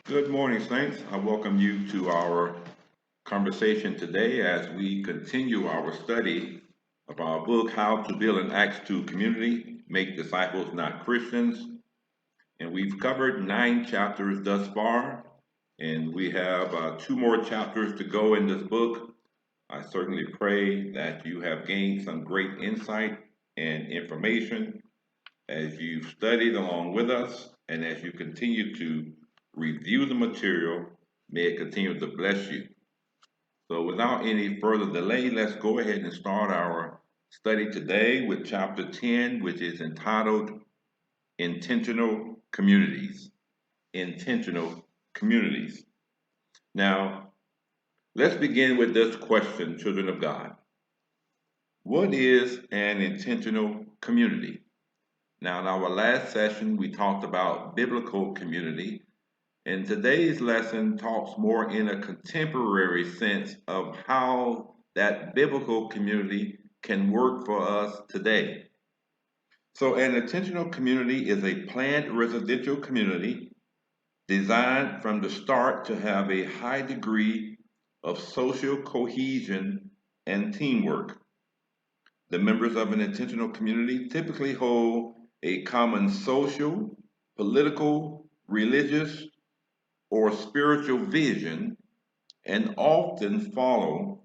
Good morning, Saints. I welcome you to our conversation today as we continue our study of our book, How to Build an Acts 2 Community, Make Disciples, Not Christians. And we've covered 9 chapters thus far, and we have two more chapters to go in this book. I certainly pray that you have gained some great insight and information as you've studied along with us and as you continue to review the material. May it continue to bless you. So, without any further delay, let's go ahead and start our study today with chapter 10, which is entitled Intentional Communities. Intentional Communities. Now, let's begin with this question, children of God. What is an intentional community? Now, in our last session, we talked about biblical community, and today's lesson talks more in a contemporary sense of how that biblical community can work for us today. So, an intentional community is a planned residential community designed from the start to have a high degree of social cohesion and teamwork. The members of an intentional community typically hold a common social, political, religious, or spiritual vision and often follow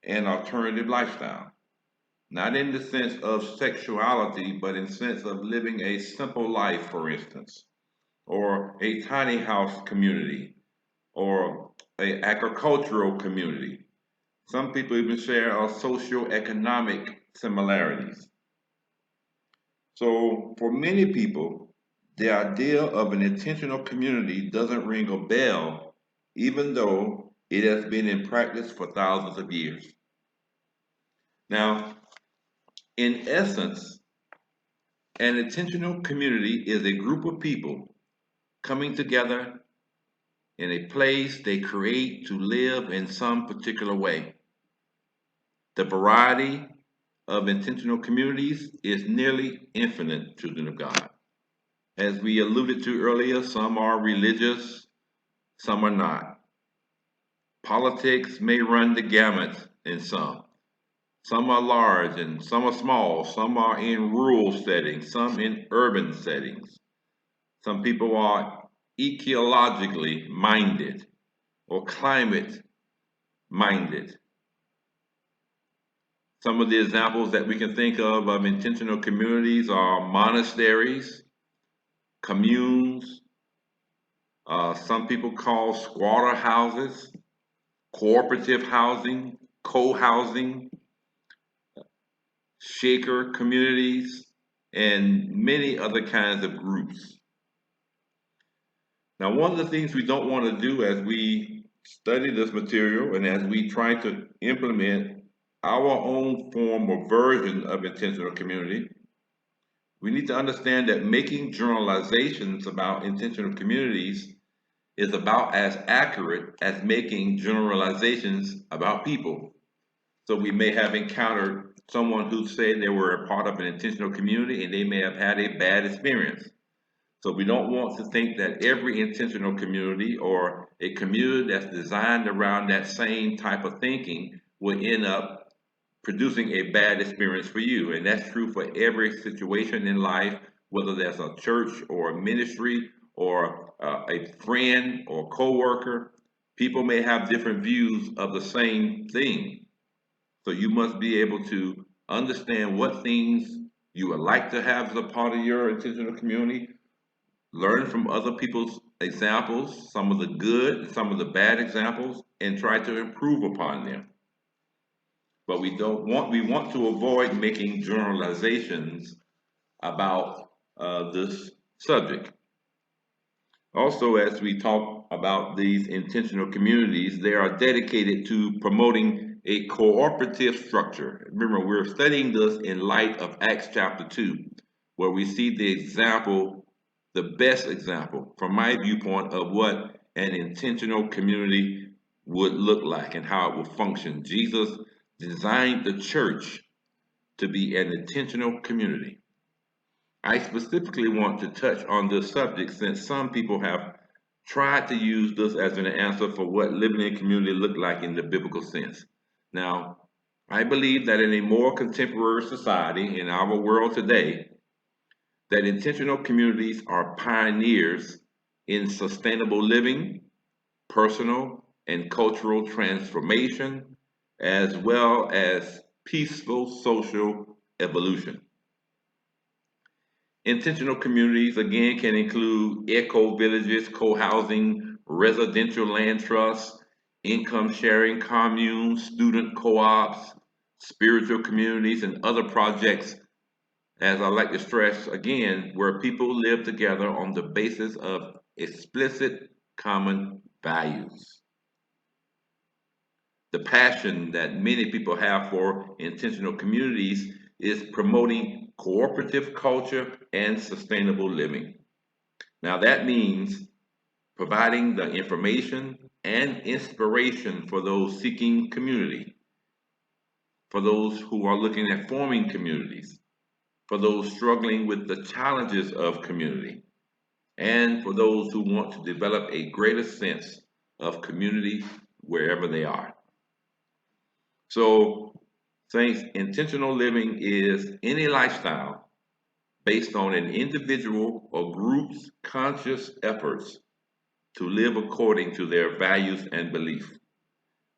an alternative lifestyle. Not in the sense of sexuality, but in sense of living a simple life, for instance, or a tiny house community, or a agricultural community. Some people even share our socio-economic similarities. So for many people, the idea of an intentional community doesn't ring a bell, even though it has been in practice for thousands of years. Now, in essence, an intentional community is a group of people coming together in a place they create to live in some particular way. The variety of intentional communities is nearly infinite, children of God. As we alluded to earlier, some are religious, some are not. Politics may run the gamut in some. Some are large and some are small. Some are in rural settings, some in urban settings. Some people are ecologically minded or climate minded. Some of the examples that we can think of intentional communities are monasteries, communes, some people call squatter houses, cooperative housing, co-housing, shaker communities, and many other kinds of groups. Now, one of the things we don't want to do as we study this material and as we try to implement our own form or version of intentional community, we need to understand that making generalizations about intentional communities is about as accurate as making generalizations about people. So we may have encountered someone who said they were a part of an intentional community and they may have had a bad experience. So we don't want to think that every intentional community or a community that's designed around that same type of thinking will end up producing a bad experience for you. And that's true for every situation in life, whether that's a church or a ministry or a friend or coworker. People may have different views of the same thing. So you must be able to understand what things you would like to have as a part of your intentional community, learn from other people's examples, some of the good and some of the bad examples, and try to improve upon them. But we want to avoid making generalizations about this subject. Also, as we talk about these intentional communities, they are dedicated to promoting a cooperative structure. Remember, we're studying this in light of Acts chapter 2, where we see the example, the best example, from my viewpoint, of what an intentional community would look like and how it will function. Jesus designed the church to be an intentional community. I specifically want to touch on this subject since some people have tried to use this as an answer for what living in community looked like in the biblical sense. Now, I believe that in a more contemporary society in our world today, that intentional communities are pioneers in sustainable living, personal and cultural transformation, as well as peaceful social evolution. Intentional communities, again, can include eco villages, co housing, residential land trusts, income sharing communes, student co ops, spiritual communities, and other projects, as I like to stress again, where people live together on the basis of explicit common values. The passion that many people have for intentional communities is promoting cooperative culture and sustainable living. Now, that means providing the information and inspiration for those seeking community, for those who are looking at forming communities, for those struggling with the challenges of community, and for those who want to develop a greater sense of community wherever they are. So, Saints, intentional living is any lifestyle based on an individual or group's conscious efforts to live according to their values and beliefs.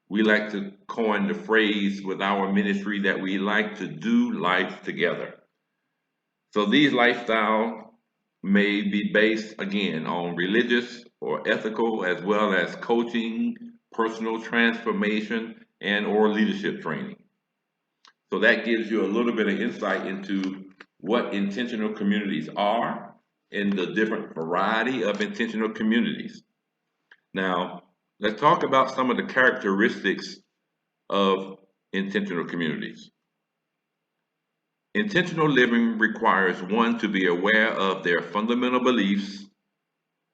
We like to coin the phrase with our ministry that we like to do life together. So these lifestyles may be based again on religious or ethical as well as coaching, personal transformation, and or leadership training. So that gives you a little bit of insight into what intentional communities are and the different variety of intentional communities. Now, let's talk about some of the characteristics of intentional communities. Intentional living requires one to be aware of their fundamental beliefs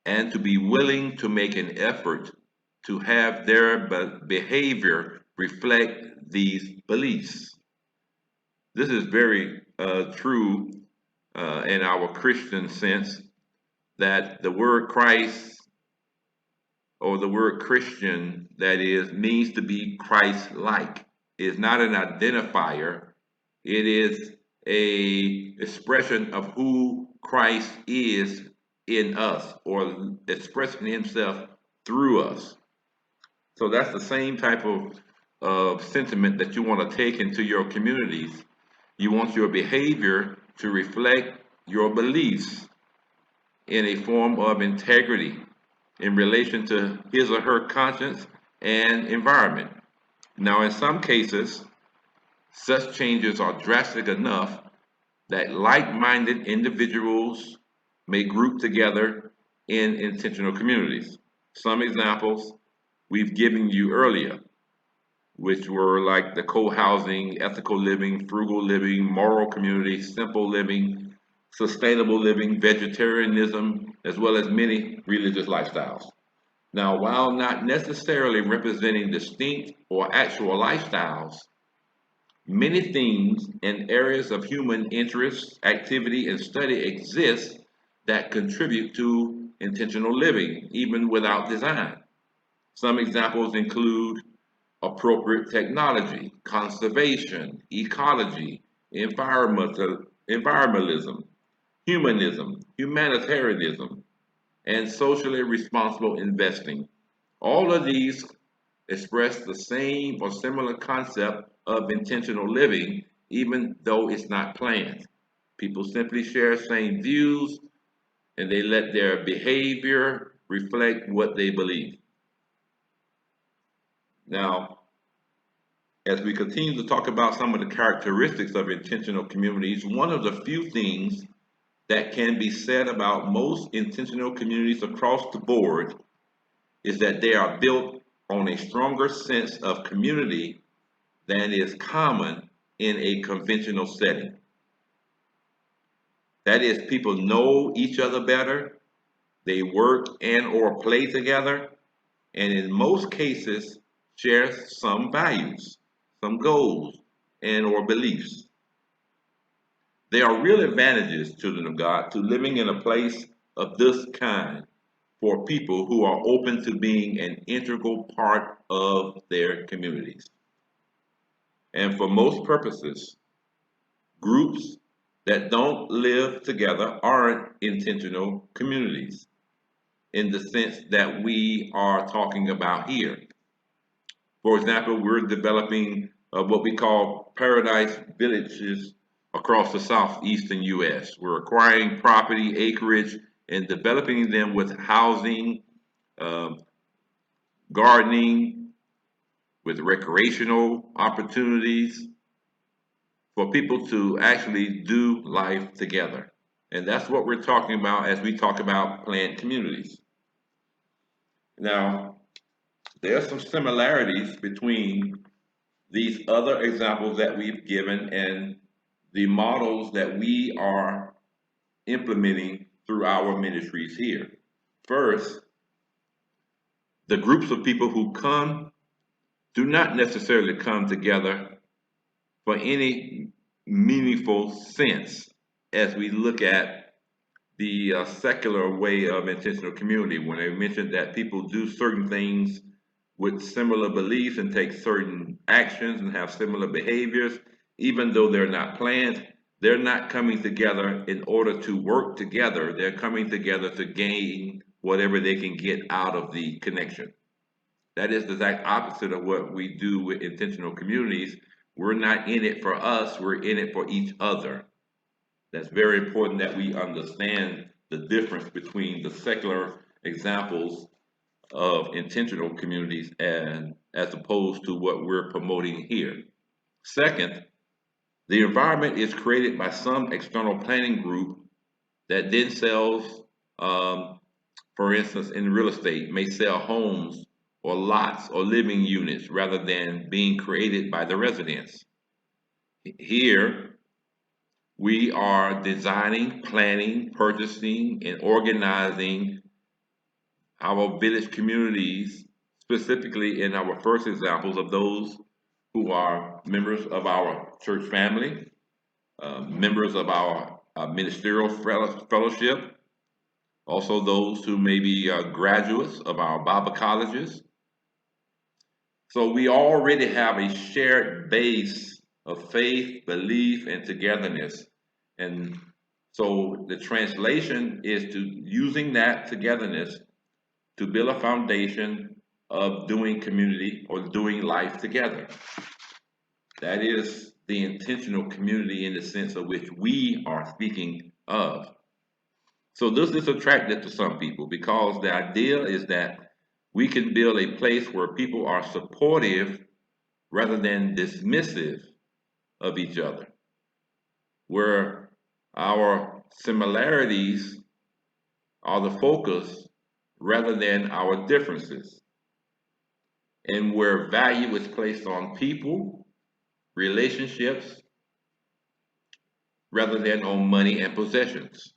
and to be willing to make an effort to have their behavior reflect these beliefs. This is very true in our Christian sense that the word Christ or the word Christian, that is, means to be Christ-like. Is not an identifier. It is a expression of who Christ is in us or expressing himself through us. So that's the same type of sentiment that you want to take into your communities. You want your behavior to reflect your beliefs in a form of integrity in relation to his or her conscience and environment. Now, in some cases, such changes are drastic enough that like-minded individuals may group together in intentional communities. Some examples we've given you earlier, which were like the co-housing, ethical living, frugal living, moral community, simple living, sustainable living, vegetarianism, as well as many religious lifestyles. Now, while not necessarily representing distinct or actual lifestyles, many themes and areas of human interest, activity, and study exist that contribute to intentional living, even without design. Some examples include appropriate technology, conservation, ecology, environmentalism, humanism, humanitarianism, and socially responsible investing. All of these express the same or similar concept of intentional living, even though it's not planned. People simply share same views and they let their behavior reflect what they believe. Now, as we continue to talk about some of the characteristics of intentional communities, one of the few things that can be said about most intentional communities across the board is that they are built on a stronger sense of community than is common in a conventional setting. That is, people know each other better, they work and or play together, and in most cases share some values, some goals, and or beliefs. There are real advantages, children of God, to living in a place of this kind for people who are open to being an integral part of their communities. And for most purposes, groups that don't live together aren't intentional communities in the sense that we are talking about here. For example, we're developing what we call paradise villages across the southeastern U.S. We're acquiring property, acreage, and developing them with housing, um, gardening, with recreational opportunities for people to actually do life together. And that's what we're talking about as we talk about planned communities. Now, there are some similarities between these other examples that we've given and the models that we are implementing through our ministries here. First, the groups of people who come do not necessarily come together for any meaningful sense as we look at the secular way of intentional community. When I mentioned that people do certain things with similar beliefs and take certain actions and have similar behaviors, even though they're not planned, they're not coming together in order to work together. They're coming together to gain whatever they can get out of the connection. That is the exact opposite of what we do with intentional communities. We're not in it for us, we're in it for each other. That's very important that we understand the difference between the secular examples of intentional communities and as opposed to what we're promoting here. Second, the environment is created by some external planning group that then sells, for instance, in real estate, may sell homes or lots or living units rather than being created by the residents. Here, we are designing, planning, purchasing, and organizing our village communities, specifically in our first examples of those who are members of our church family, members of our ministerial fellowship, also those who may be graduates of our Bible colleges. So we already have a shared base of faith, belief, and togetherness. And so the translation is to using that togetherness to build a foundation of doing community or doing life together. That is the intentional community in the sense of which we are speaking of. So this is attractive to some people because the idea is that we can build a place where people are supportive rather than dismissive of each other, where our similarities are the focus rather than our differences, and where value is placed on people, relationships, rather than on money and possessions.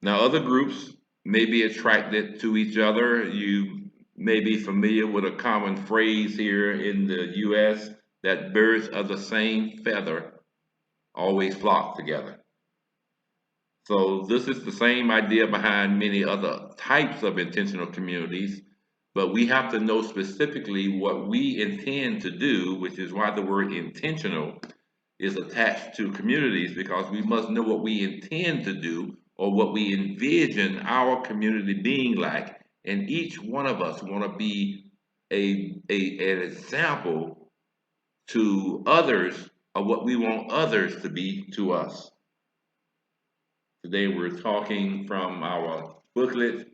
Now, other groups may be attracted to each other. You may be familiar with a common phrase here in the US that birds of the same feather always flock together. So this is the same idea behind many other types of intentional communities, but we have to know specifically what we intend to do, which is why the word intentional is attached to communities, because we must know what we intend to do or what we envision our community being like. And each one of us want to be an example to others of what we want others to be to us. Today we're talking from our booklet,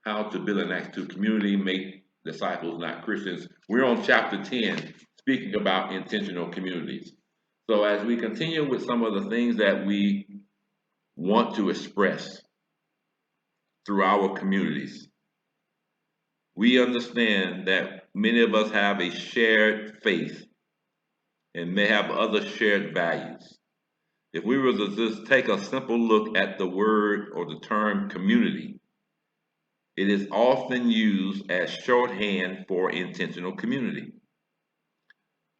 How to Build an Acts 2 Community, Make Disciples, Not Christians. We're on chapter 10, speaking about intentional communities. So as we continue with some of the things that we want to express through our communities, we understand that many of us have a shared faith and may have other shared values. If we were to just take a simple look at the word or the term community, it is often used as shorthand for intentional community.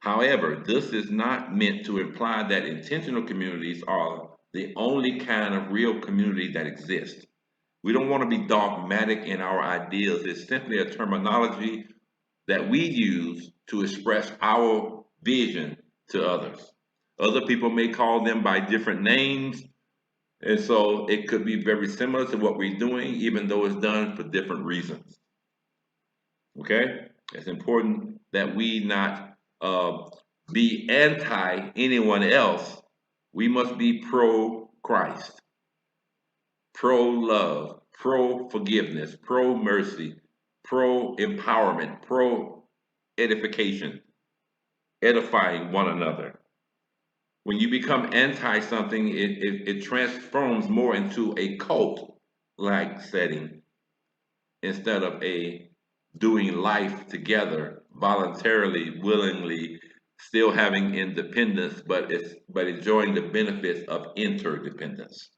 However, this is not meant to imply that intentional communities are the only kind of real community that exists. We don't want to be dogmatic in our ideas. It's simply a terminology that we use to express our vision to others. Other people may call them by different names, and so it could be very similar to what we're doing, even though it's done for different reasons. Okay? It's important that we not be anti anyone else. We must be pro Christ, pro love, pro forgiveness, pro mercy, pro empowerment, pro edification, edifying one another. When you become anti something, it transforms more into a cult like setting instead of a doing life together voluntarily, willingly, still having independence, but enjoying the benefits of interdependence.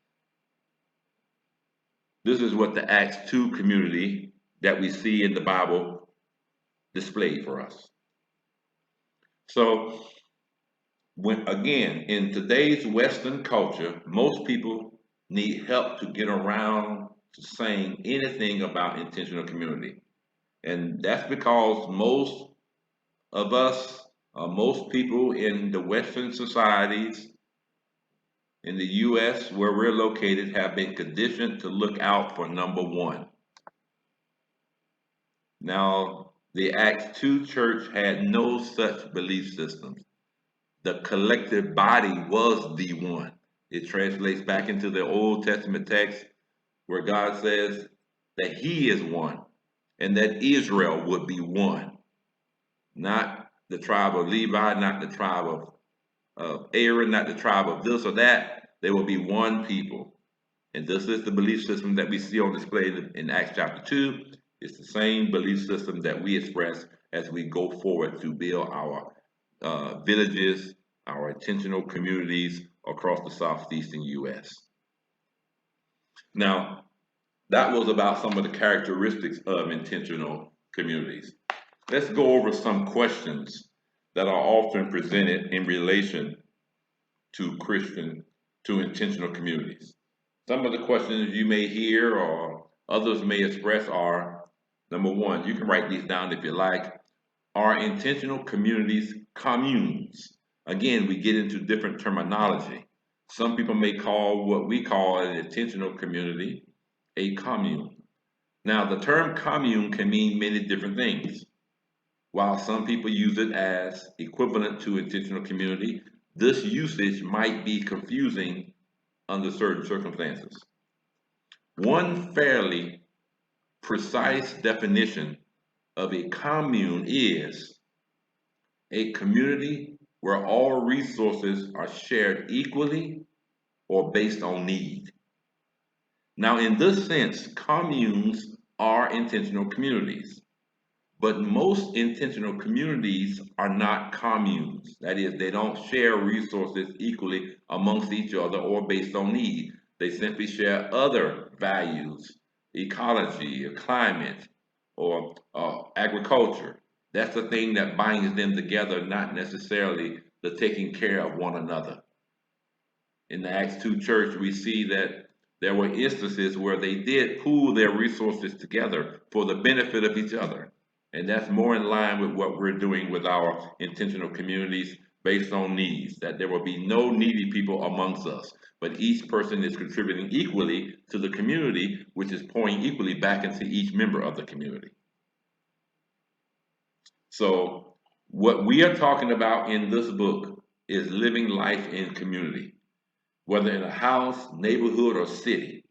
This is what the Acts 2 community that we see in the Bible displayed for us. So, when again, in today's Western culture, most people need help to get around to saying anything about intentional community. And that's because most of us, most people in the Western societies, in the US where we're located, have been conditioned to look out for number one. Now, the Acts 2 church had no such belief systems. The collective body was the one. It translates back into the Old Testament text where God says that He is one and that Israel would be one, not the tribe of Levi, not the tribe of Aaron, not the tribe of this or that. They will be one people. And this is the belief system that we see on display in Acts chapter 2. It's the same belief system that we express as we go forward to build our villages, our intentional communities across the southeastern U.S. Now, that was about some of the characteristics of intentional communities. Let's go over some questions that are often presented in relation to to intentional communities. Some of the questions you may hear or others may express are, number one, you can write these down if you like. Are intentional communities communes? Again, we get into different terminology. Some people may call what we call an intentional community a commune. Now, the term commune can mean many different things. While some people use it as equivalent to intentional community, this usage might be confusing under certain circumstances. One fairly precise definition of a commune is a community where all resources are shared equally or based on need. Now, in this sense, communes are intentional communities, but most intentional communities are not communes. That is, they don't share resources equally amongst each other or based on need. They simply share other values, ecology, or climate, or agriculture. That's the thing that binds them together, not necessarily the taking care of one another. In the Acts 2 church, we see that there were instances where they did pool their resources together for the benefit of each other. And that's more in line with what we're doing with our intentional communities based on needs, that there will be no needy people amongst us, but each person is contributing equally to the community, which is pouring equally back into each member of the community. So, what we are talking about in this book is living life in community, whether in a house, neighborhood, or city,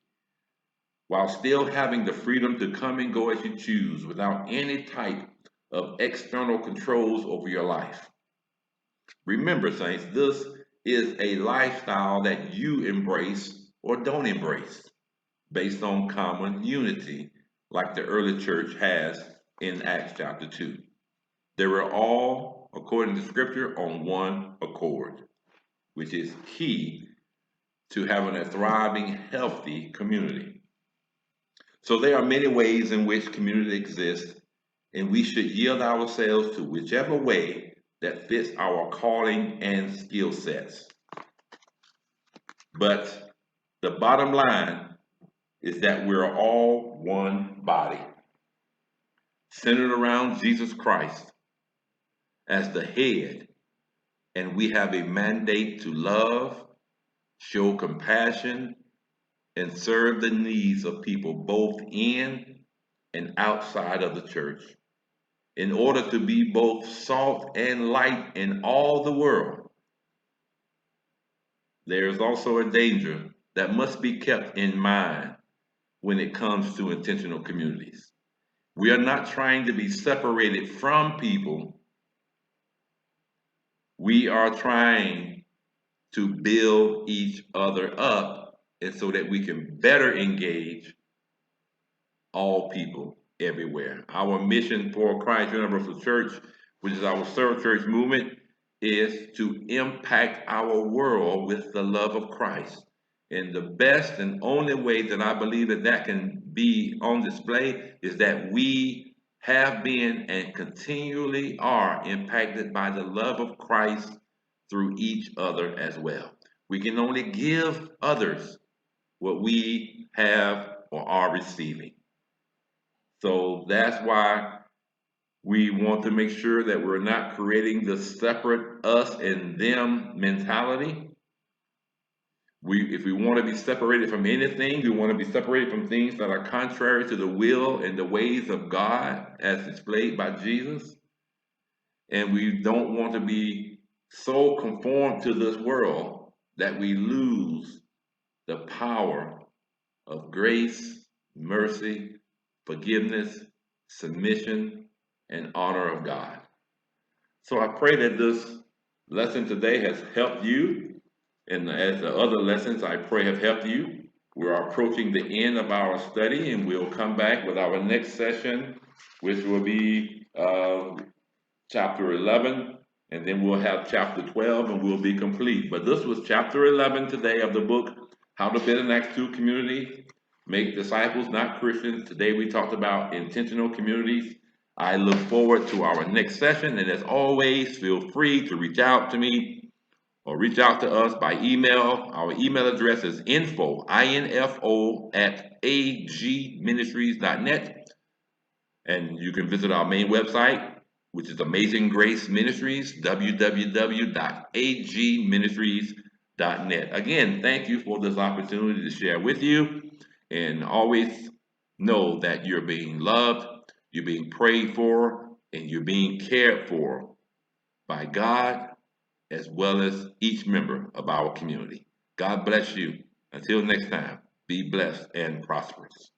while still having the freedom to come and go as you choose without any type of external controls over your life. Remember, saints, this is a lifestyle that you embrace or don't embrace based on common unity, like the early church has in Acts chapter 2. They were all, according to scripture, on one accord, which is key to having a thriving, healthy community. So there are many ways in which community exists, and we should yield ourselves to whichever way that fits our calling and skill sets. But the bottom line is that we're all one body, centered around Jesus Christ as the head, and we have a mandate to love, show compassion, and serve the needs of people both in and outside of the church in order to be both salt and light in all the world. There is also a danger that must be kept in mind when it comes to intentional communities. We are not trying to be separated from people. We are trying to build each other up and so that we can better engage all people everywhere. Our mission for Christ Universal Church, which is our serve church movement, is to impact our world with the love of Christ. And the best and only way that I believe that that can be on display is that we have been and continually are impacted by the love of Christ through each other as well. We can only give others what we have or are receiving. So that's why we want to make sure that we're not creating the separate us and them mentality. If we want to be separated from anything, we want to be separated from things that are contrary to the will and the ways of God as displayed by Jesus. And we don't want to be so conformed to this world that we lose the power of grace, mercy, forgiveness, submission, and honor of God. So I pray that this lesson today has helped you, and as the other lessons I pray have helped you. We're approaching the end of our study, and we'll come back with our next session, which will be chapter 11, and then we'll have chapter 12, and we'll be complete. But this was chapter 11 today of the book, How to Build an Acts 2 Community, Make Disciples, Not Christians. Today we talked about intentional communities. I look forward to our next session, and as always, feel free to reach out to me or reach out to us by email. Our email address is info at agministries.net, and you can visit our main website, which is Amazing Grace Ministries, www.agministries.net. Again, thank you for this opportunity to share with you, and always know that you're being loved, you're being prayed for, and you're being cared for by God as well as each member of our community. God bless you. Until next time, be blessed and prosperous.